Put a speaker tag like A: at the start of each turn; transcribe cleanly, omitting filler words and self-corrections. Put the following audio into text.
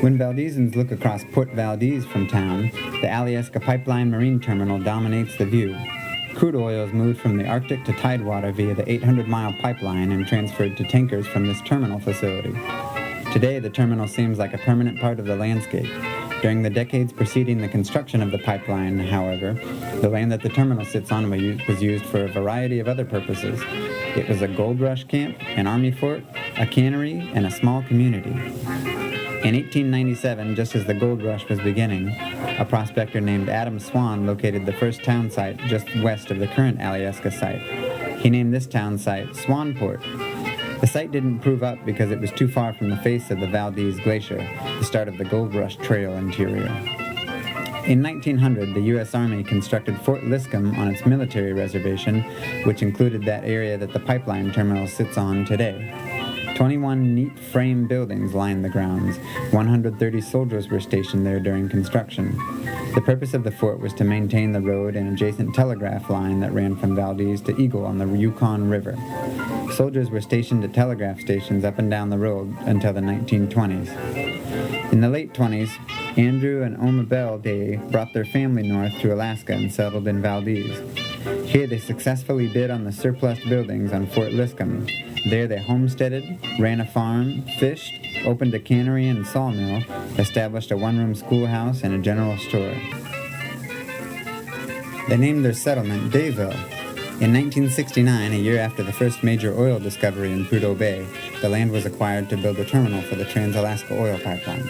A: When Valdezans look across Port Valdez from town, the Alyeska Pipeline Marine Terminal dominates the view. Crude oil is moved from the Arctic to Tidewater via the 800-mile pipeline and transferred to tankers from this terminal facility. Today, the terminal seems like a permanent part of the landscape. During the decades preceding the construction of the pipeline, however, the land that the terminal sits on was used for a variety of other purposes. It was a gold rush camp, an army fort, a cannery, and a small community. In 1897, just as the gold rush was beginning, a prospector named Adam Swan located the first town site just west of the current Alyeska Site. He named this town site Swanport. The site didn't prove up because it was too far from the face of the Valdez Glacier, the start of the Gold Rush Trail interior. In 1900, the U.S. Army constructed Fort Liscum on its military reservation, which included that area that the pipeline terminal sits on today. 21 neat frame buildings lined the grounds. 130 soldiers were stationed there during construction. The purpose of the fort was to maintain the road and adjacent telegraph line that ran from Valdez to Eagle on the Yukon River. Soldiers were stationed at telegraph stations up and down the road until the 1920s. In the late 20s, Andrew and Oma Bell Day brought their family north to Alaska and settled in Valdez. Here they successfully bid on the surplus buildings on Fort Liscum. There they homesteaded, ran a farm, fished, opened a cannery and sawmill, established a one-room schoolhouse and a general store. They named their settlement Dayville. In 1969, a year after the first major oil discovery in Prudhoe Bay, the land was acquired to build a terminal for the Trans-Alaska Oil Pipeline.